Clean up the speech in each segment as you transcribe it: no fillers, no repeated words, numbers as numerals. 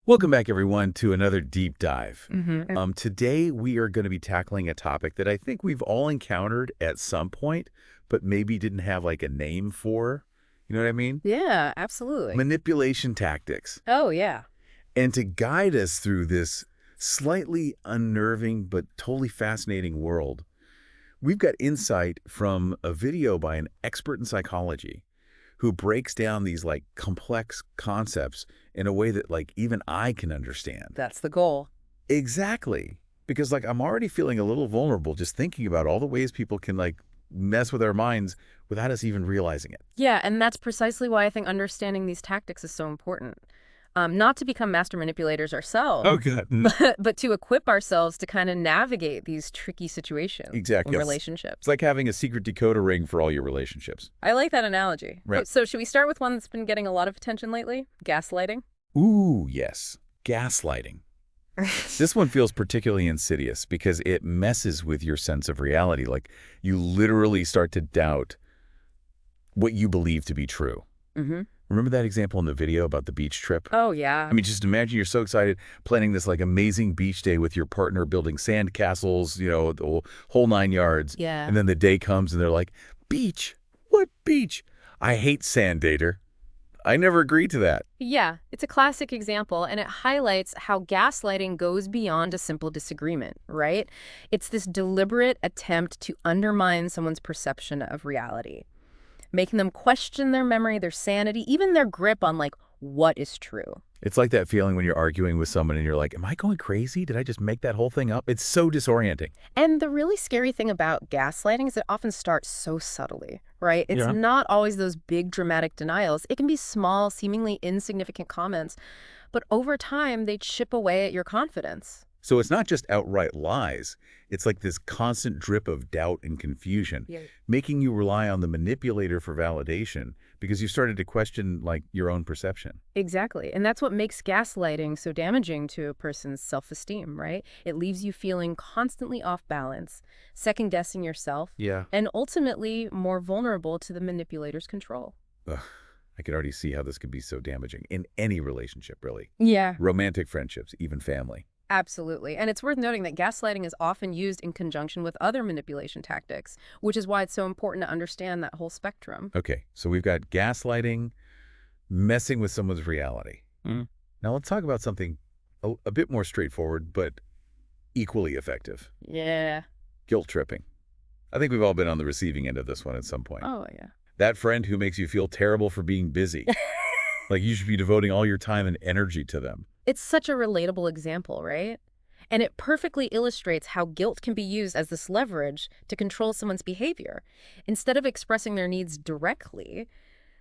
Welcome back, everyone, to another deep dive. Hmm. Today, we are going to be tackling a topic that I think we've all encountered at some point, but maybe didn't have like a name for. You know what I mean? Yeah, absolutely. Manipulation tactics. Oh, yeah. And to guide us through this slightly unnerving but totally fascinating world, we've got insight from a video by an expert in psychology who breaks down these like complex concepts in a way that like even I can understand. That's the goal. Exactly. Because like I'm already feeling a little vulnerable just thinking about all the ways people can like mess with our minds without us even realizing it. Yeah, and that's precisely why I think understanding these tactics is so important. Not to become master manipulators Oh, ourselves, good. but to equip ourselves to kind of navigate these tricky situations Exactly. in It's relationships. like having a secret decoder ring for all your relationships. I like that analogy. Right. So should we start with one that's been getting a lot of attention lately? Gaslighting? Ooh, yes. Gaslighting. This one feels particularly insidious because it messes with your sense of reality. Like you literally start to doubt what you believe to be true. Mm-hmm. Remember that example in the video about the beach trip? Oh, yeah. I mean, just imagine you're so excited planning this like amazing beach day with your partner, building sand castles, the whole 9 yards. Yeah. And then the day comes and they're like, beach? What beach? I hate sand, dater. I never agreed to that. Yeah, it's a classic example, and it highlights how gaslighting goes beyond a simple disagreement, right? It's this deliberate attempt to undermine someone's perception of reality, making them question their memory, their sanity, even their grip on, like, what is true. It's like that feeling when you're arguing with someone and you're like, am I going crazy? Did I just make that whole thing up? It's so disorienting. And the really scary thing about gaslighting is it often starts so subtly, right? It's Yeah. not always those big dramatic denials. It can be small, seemingly insignificant comments, but over time, they chip away at your confidence. So it's not just outright lies. It's like this constant drip of doubt and confusion, Yeah. making you rely on the manipulator for validation because you started to question like your own perception. Exactly. And that's what makes gaslighting so damaging to a person's self-esteem, right? It leaves you feeling constantly off balance, second-guessing yourself, Yeah. and ultimately more vulnerable to the manipulator's control. Ugh, I could already see how this could be so damaging in any relationship, really. Yeah, Romantic friendships, even family. absolutely. And it's worth noting that gaslighting is often used in conjunction with other manipulation tactics, which is why it's so important to understand that whole spectrum. Okay, so we've got gaslighting, messing with someone's reality. Mm. Now let's talk about something a bit more straightforward, but equally effective. Yeah. Guilt tripping. I think we've all been on the receiving end of this one at some point. Oh, yeah. That friend who makes you feel terrible for being busy. Like you should be devoting all your time and energy to them. It's such a relatable example, right? And it perfectly illustrates how guilt can be used as this leverage to control someone's behavior. Instead of expressing their needs directly,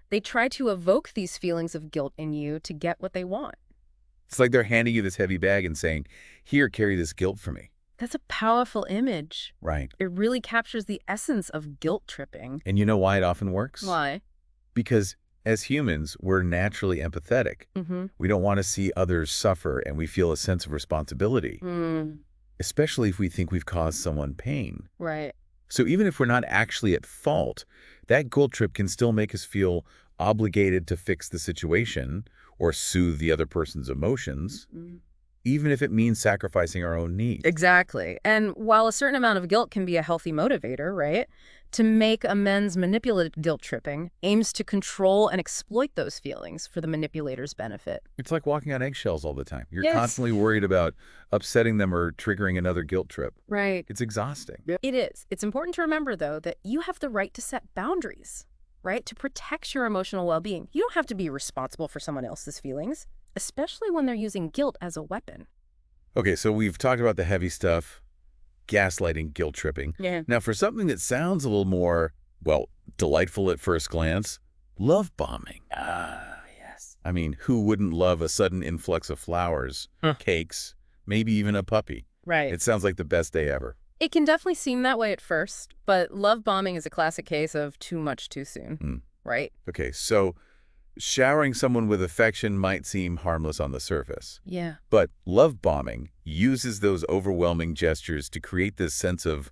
they try to evoke these feelings of guilt in you to get what they want. It's like they're handing you this heavy bag and saying, here, carry this guilt for me. That's a powerful image. Right. It really captures the essence of guilt tripping. And you know why it often works? Why? Because as humans, we're naturally empathetic. Mm-hmm. We don't want to see others suffer, and we feel a sense of responsibility, especially if we think we've caused someone pain. Right. So even if we're not actually at fault, that guilt trip can still make us feel obligated to fix the situation or soothe the other person's emotions, even if it means sacrificing our own needs. Exactly. And while a certain amount of guilt can be a healthy motivator, right? To make amends, manipulative guilt tripping aims to control and exploit those feelings for the manipulator's benefit. It's like walking on eggshells all the time. You're Yes. constantly worried about upsetting them or triggering another guilt trip. Right. It's exhausting. It is. It's important to remember, though, that you have the right to set boundaries, right? To protect your emotional well-being. You don't have to be responsible for someone else's feelings, especially when they're using guilt as a weapon. Okay, so we've talked about the heavy stuff, gaslighting, guilt tripping. Yeah. Now, for something that sounds a little more, well, delightful at first glance, love bombing. Ah, yes. I mean, who wouldn't love a sudden influx of flowers, cakes, maybe even a puppy? Right. It sounds like the best day ever. It can definitely seem that way at first, but love bombing is a classic case of too much too soon, right? Okay, so showering someone with affection might seem harmless on the surface. Yeah. But love bombing uses those overwhelming gestures to create this sense of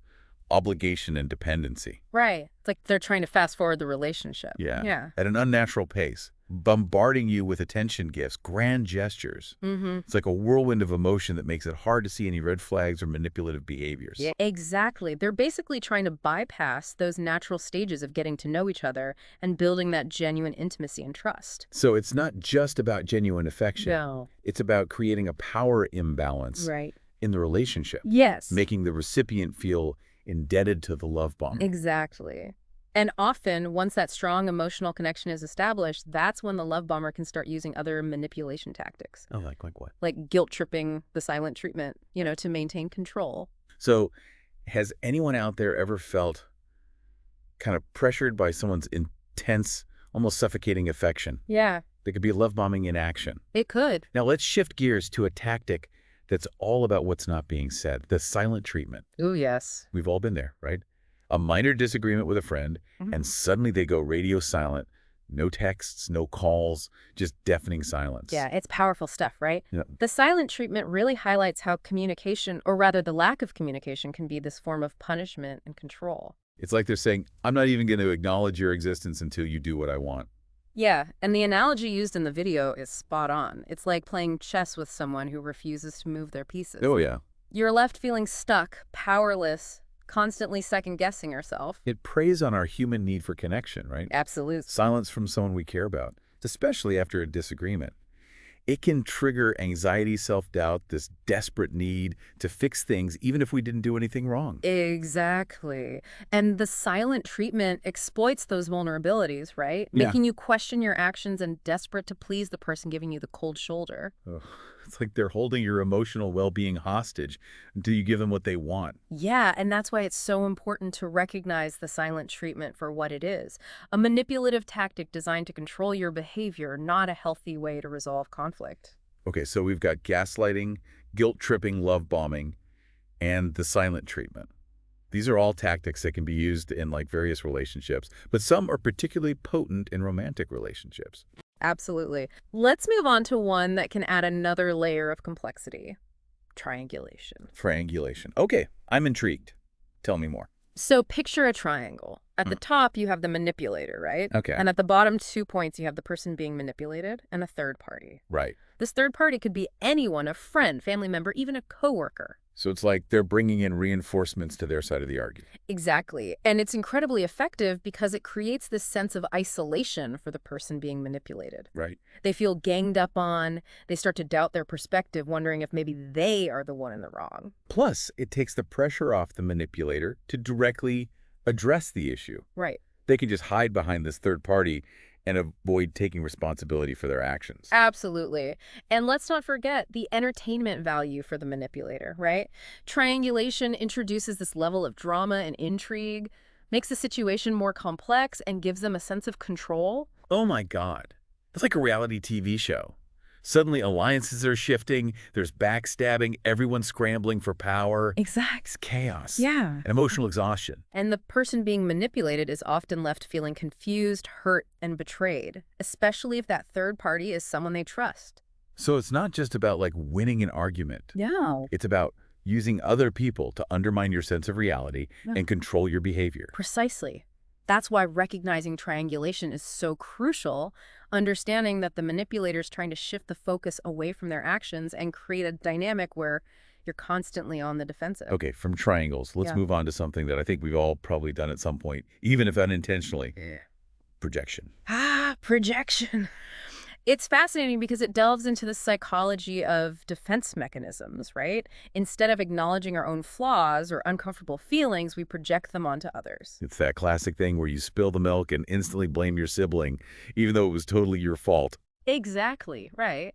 obligation and dependency. Right. It's like they're trying to fast forward the relationship. Yeah. Yeah. At an unnatural pace, bombarding you with attention gifts, grand gestures. Mm-hmm. It's like a whirlwind of emotion that makes it hard to see any red flags or manipulative behaviors. Yeah, exactly. They're basically trying to bypass those natural stages of getting to know each other and building that genuine intimacy and trust. So it's not just about genuine affection. No. It's about creating a power imbalance Right. in the relationship, Yes. making the recipient feel indebted to the love bomber. Exactly. And often, once that strong emotional connection is established, that's when the love bomber can start using other manipulation tactics, Oh, like what? like guilt tripping, the silent treatment, to maintain control. So has anyone out there ever felt kind of pressured by someone's intense, almost suffocating affection? Yeah, That could be love bombing in action. it could. Now let's shift gears to a tactic that's all about what's not being said, the silent treatment. Ooh, yes. We've all been there, right? A minor disagreement with a friend, and suddenly they go radio silent. No texts, no calls, just deafening silence. Yeah, it's powerful stuff, right? Yeah. The silent treatment really highlights how communication, or rather the lack of communication, can be this form of punishment and control. It's like they're saying, I'm not even going to acknowledge your existence until you do what I want. Yeah, and the analogy used in the video is spot on. It's like playing chess with someone who refuses to move their pieces. Oh, yeah. You're left feeling stuck, powerless, constantly second-guessing yourself. It preys on our human need for connection, right? Absolutely. Silence from someone we care about, especially after a disagreement. It can trigger anxiety, self-doubt, this desperate need to fix things even if we didn't do anything wrong. Exactly. And the silent treatment exploits those vulnerabilities, right? Yeah. Making you question your actions and desperate to please the person giving you the cold shoulder. Ugh. It's like they're holding your emotional well-being hostage until you give them what they want. Yeah, and that's why it's so important to recognize the silent treatment for what it is. A manipulative tactic designed to control your behavior, not a healthy way to resolve conflict. Okay, so we've got gaslighting, guilt-tripping, love bombing, and the silent treatment. These are all tactics that can be used in various relationships, but some are particularly potent in romantic relationships. Absolutely. Let's move on to one that can add another layer of complexity. Triangulation. Triangulation. Okay, I'm intrigued. Tell me more. So picture a triangle. At the top, you have the manipulator, right? Okay. And at the bottom 2 points, you have the person being manipulated and a third party. Right. This third party could be anyone, a friend, family member, even a coworker. So it's like they're bringing in reinforcements to their side of the argument. Exactly. And it's incredibly effective because it creates this sense of isolation for the person being manipulated. Right. They feel ganged up on. They start to doubt their perspective, wondering if maybe they are the one in the wrong. Plus, it takes the pressure off the manipulator to directly address the issue. Right. They can just hide behind this third party and avoid taking responsibility for their actions. Absolutely. And let's not forget the entertainment value for the manipulator, right? Triangulation introduces this level of drama and intrigue, makes the situation more complex, and gives them a sense of control. Oh my God. It's like a reality TV show. Suddenly alliances are shifting, there's backstabbing, everyone's scrambling for power. Exactly. It's chaos. Yeah. And emotional exhaustion. And the person being manipulated is often left feeling confused, hurt, and betrayed, especially if that third party is someone they trust. So it's not just about winning an argument. Yeah. It's about using other people to undermine your sense of reality and control your behavior. Precisely. That's why recognizing triangulation is so crucial, understanding that the manipulator is trying to shift the focus away from their actions and create a dynamic where you're constantly on the defensive. Okay, from triangles, let's move on to something that I think we've all probably done at some point, even if unintentionally. Projection. Projection. It's fascinating because it delves into the psychology of defense mechanisms, right? Instead of acknowledging our own flaws or uncomfortable feelings, we project them onto others. It's that classic thing where you spill the milk and instantly blame your sibling, even though it was totally your fault. Exactly, right.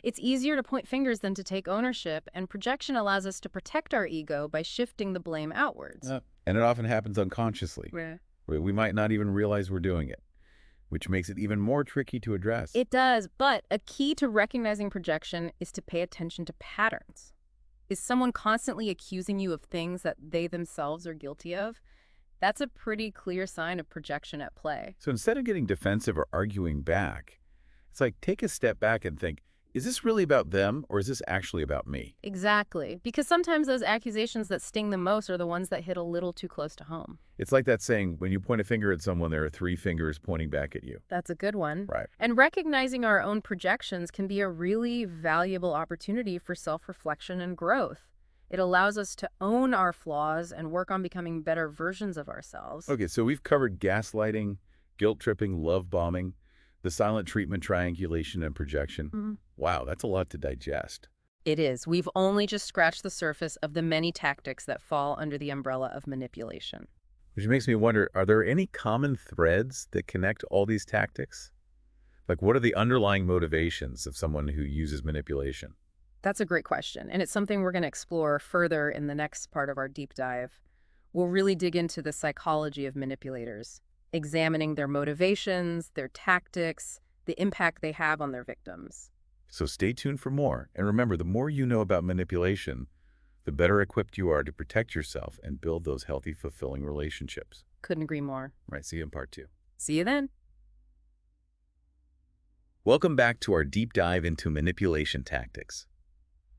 It's easier to point fingers than to take ownership, and projection allows us to protect our ego by shifting the blame outwards. And it often happens unconsciously. Yeah. We might not even realize we're doing it, which makes it even more tricky to address. It does, but a key to recognizing projection is to pay attention to patterns. Is someone constantly accusing you of things that they themselves are guilty of? That's a pretty clear sign of projection at play. So instead of getting defensive or arguing back, it's like take a step back and think, is this really about them or is this actually about me? Exactly. Because sometimes those accusations that sting the most are the ones that hit a little too close to home. It's like that saying, when you point a finger at someone, there are three fingers pointing back at you. That's a good one. Right. And recognizing our own projections can be a really valuable opportunity for self-reflection and growth. It allows us to own our flaws and work on becoming better versions of ourselves. Okay, so we've covered gaslighting, guilt tripping, love bombing, the silent treatment, triangulation, and projection. Mhm. Wow, that's a lot to digest. It is. We've only just scratched the surface of the many tactics that fall under the umbrella of manipulation. Which makes me wonder, are there any common threads that connect all these tactics? Like, what are the underlying motivations of someone who uses manipulation? That's a great question, and it's something we're going to explore further in the next part of our deep dive. We'll really dig into the psychology of manipulators, examining their motivations, their tactics, the impact they have on their victims. So stay tuned for more. And remember, the more you know about manipulation, the better equipped you are to protect yourself and build those healthy, fulfilling relationships. Couldn't agree more. Right, see you in part 2. See you then. Welcome back to our deep dive into manipulation tactics.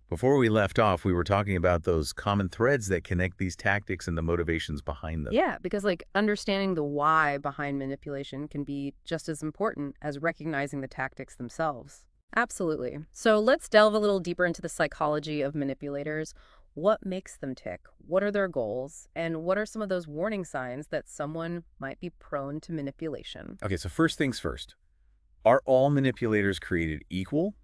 Before we left off, we were talking about those common threads that connect these tactics and the motivations behind them. Yeah, because understanding the why behind manipulation can be just as important as recognizing the tactics themselves. Absolutely. So let's delve a little deeper into the psychology of manipulators. What makes them tick? What are their goals? And what are some of those warning signs that someone might be prone to manipulation? Okay, so first things first. Are all manipulators created equal?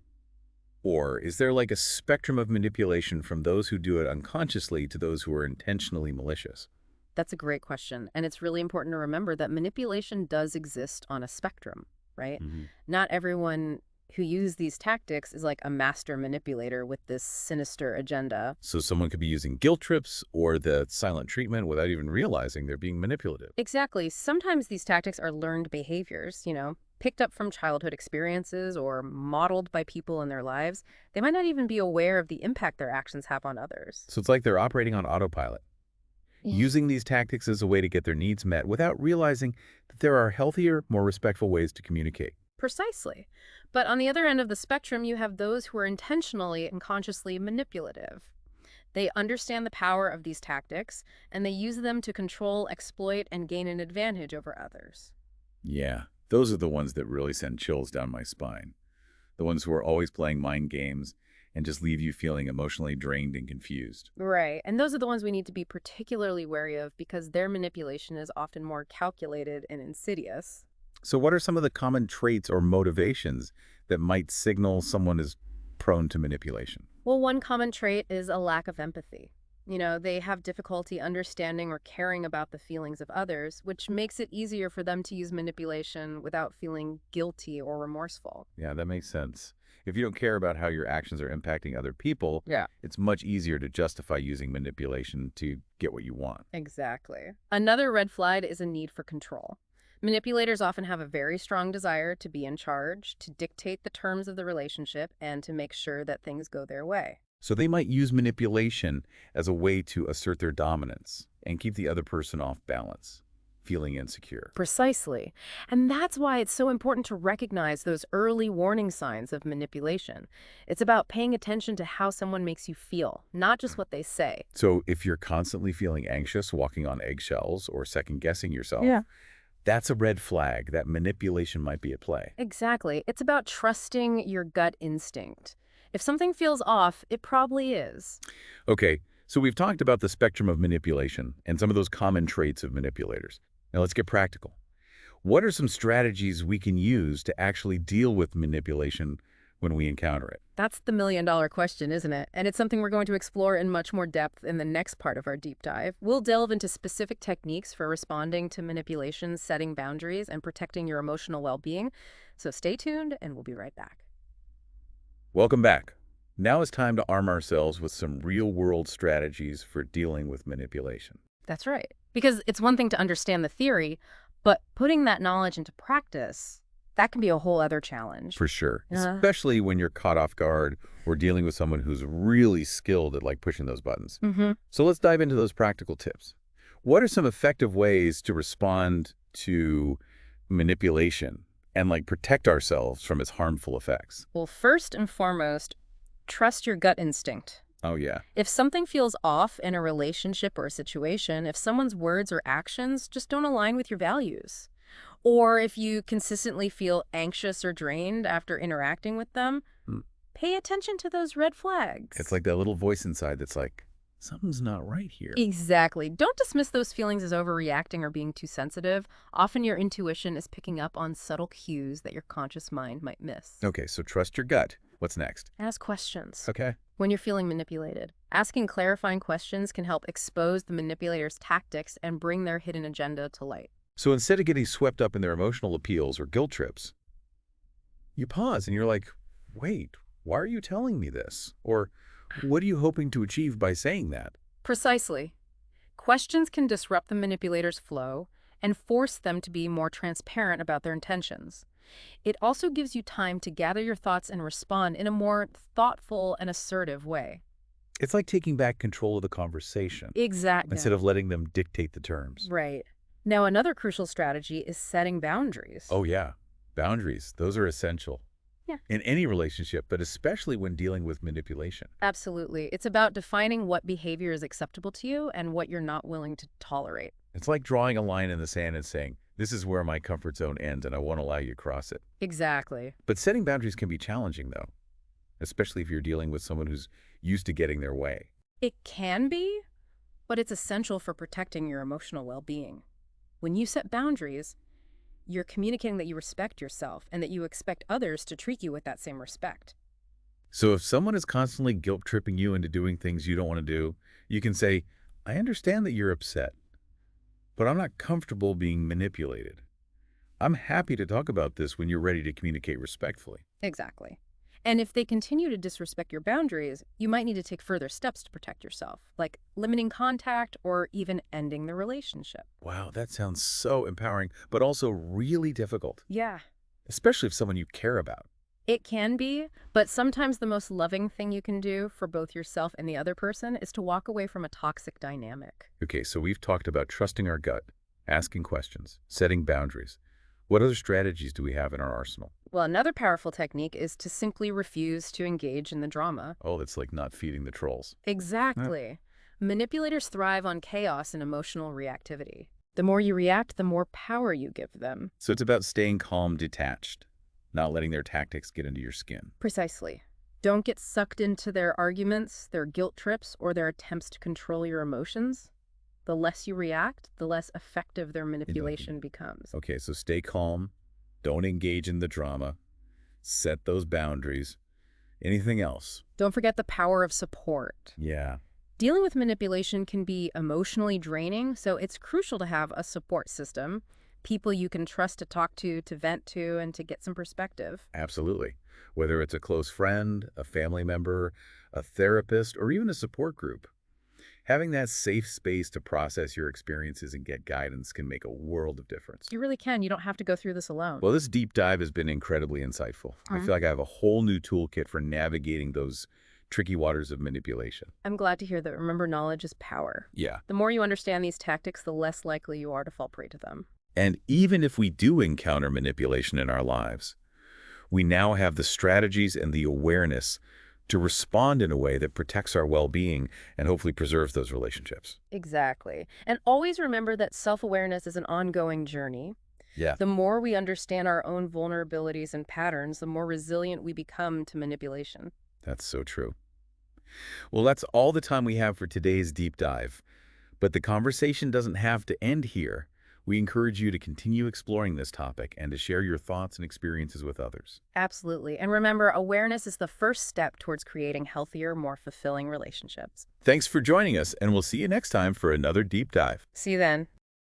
Or is there like a spectrum of manipulation from those who do it unconsciously to those who are intentionally malicious? That's a great question. And it's really important to remember that manipulation does exist on a spectrum, right? Not everyone who uses these tactics is like a master manipulator with this sinister agenda. So someone could be using guilt trips or the silent treatment without even realizing they're being manipulative. Exactly. Sometimes these tactics are learned behaviors, picked up from childhood experiences or modeled by people in their lives. They might not even be aware of the impact their actions have on others. So it's like they're operating on autopilot, using these tactics as a way to get their needs met without realizing that there are healthier, more respectful ways to communicate. Precisely. But on the other end of the spectrum, you have those who are intentionally and consciously manipulative. They understand the power of these tactics, and they use them to control, exploit, and gain an advantage over others. Yeah, those are the ones that really send chills down my spine. The ones who are always playing mind games and just leave you feeling emotionally drained and confused. Right. And those are the ones we need to be particularly wary of because their manipulation is often more calculated and insidious. So what are some of the common traits or motivations that might signal someone is prone to manipulation? Well, one common trait is a lack of empathy. They have difficulty understanding or caring about the feelings of others, which makes it easier for them to use manipulation without feeling guilty or remorseful. Yeah, that makes sense. If you don't care about how your actions are impacting other people, Yeah. it's much easier to justify using manipulation to get what you want. Exactly. Another red flag is a need for control. Manipulators often have a very strong desire to be in charge, to dictate the terms of the relationship, and to make sure that things go their way. So they might use manipulation as a way to assert their dominance and keep the other person off balance, feeling insecure. Precisely. And that's why it's so important to recognize those early warning signs of manipulation. It's about paying attention to how someone makes you feel, not just what they say. So if you're constantly feeling anxious, walking on eggshells, or second-guessing yourself, that's a red flag that manipulation might be at play. Exactly. It's about trusting your gut instinct. If something feels off, it probably is. Okay, so we've talked about the spectrum of manipulation and some of those common traits of manipulators. Now let's get practical. What are some strategies we can use to actually deal with manipulation when we encounter it? That's the million-dollar question, isn't it? And it's something we're going to explore in much more depth in the next part of our deep dive. We'll delve into specific techniques for responding to manipulation, setting boundaries, and protecting your emotional well-being. So stay tuned, and we'll be right back. Welcome back. Now it's time to arm ourselves with some real-world strategies for dealing with manipulation. That's right. Because it's one thing to understand the theory, but putting that knowledge into practice, that can be a whole other challenge. For sure, especially when you're caught off guard or dealing with someone who's really skilled at pushing those buttons. So let's dive into those practical tips. What are some effective ways to respond to manipulation and like protect ourselves from its harmful effects? Well, first and foremost, trust your gut instinct. Oh, yeah. If something feels off in a relationship or a situation, if someone's words or actions just don't align with your values, or if you consistently feel anxious or drained after interacting with them, Mm. pay attention to those red It's flags. like that little voice inside that's like, something's not right here. Exactly. Don't dismiss those feelings as overreacting or being too sensitive. Often your intuition is picking up on subtle cues that your conscious mind might miss. Okay, so trust your gut. What's next? Ask questions. Okay. When you're feeling manipulated, asking clarifying questions can help expose the manipulator's tactics and bring their hidden agenda to light. So instead of getting swept up in their emotional appeals or guilt trips, you pause and you're like, wait, why are you telling me this? Or what are you hoping to achieve by saying that? Precisely. Questions can disrupt the manipulator's flow and force them to be more transparent about their intentions. It also gives you time to gather your thoughts and respond in a more thoughtful and assertive way. It's like taking back control of the conversation Exactly. instead of letting them dictate the terms. Right. Now, another crucial strategy is setting boundaries. Oh, yeah. Boundaries. Those are essential. Yeah. In any relationship, but especially when dealing with manipulation. Absolutely. It's about defining what behavior is acceptable to you and what you're not willing to tolerate. It's like drawing a line in the sand and saying, this is where my comfort zone ends and I won't allow you to cross it. Exactly. But setting boundaries can be challenging, though, especially if you're dealing with someone who's used to getting their way. It can be, but it's essential for protecting your emotional well-being. When you set boundaries, you're communicating that you respect yourself and that you expect others to treat you with that same respect. So if someone is constantly guilt-tripping you into doing things you don't want to do, you can say, I understand that you're upset, but I'm not comfortable being manipulated. I'm happy to talk about this when you're ready to communicate respectfully. Exactly. And if they continue to disrespect your boundaries, you might need to take further steps to protect yourself, like limiting contact or even ending the relationship. Wow, that sounds so empowering, but also really difficult, Yeah. especially if someone you care about. It can be, but sometimes the most loving thing you can do for both yourself and the other person is to walk away from a toxic dynamic. Okay, so we've talked about trusting our gut, asking questions, setting boundaries. What other strategies do we have in our arsenal? Well, another powerful technique is to simply refuse to engage in the drama. Oh, that's like not feeding the trolls. Exactly. Manipulators thrive on chaos and emotional reactivity. The more you react, the more power you give them. So it's about staying calm, detached, not letting their tactics get into your skin. Precisely. Don't get sucked into their arguments, their guilt trips, or their attempts to control your emotions. The less you react, the less effective their manipulation becomes. Okay, so stay calm, don't engage in the drama, set those boundaries. Anything else? Don't forget the power of support. Yeah. Dealing with manipulation can be emotionally draining, so it's crucial to have a support system, people you can trust to talk to vent to, and to get some perspective. Absolutely. Whether it's a close friend, a family member, a therapist, or even a support group. Having that safe space to process your experiences and get guidance can make a world of difference. You really can. You don't have to go through this alone. Well, this deep dive has been incredibly insightful. I feel like I have a whole new toolkit for navigating those tricky waters of manipulation. I'm glad to hear that. Remember, knowledge is power. Yeah. The more you understand these tactics, the less likely you are to fall prey to them. And even if we do encounter manipulation in our lives, we now have the strategies and the awareness to respond in a way that protects our well-being and hopefully preserves those relationships. Exactly. And always remember that self-awareness is an ongoing journey. Yeah. The more we understand our own vulnerabilities and patterns, the more resilient we become to manipulation. That's so true. Well, that's all the time we have for today's deep dive. But the conversation doesn't have to end here. We encourage you to continue exploring this topic and to share your thoughts and experiences with others. Absolutely. And remember, awareness is the first step towards creating healthier, more fulfilling relationships. Thanks for joining us, and we'll see you next time for another deep dive. See you then.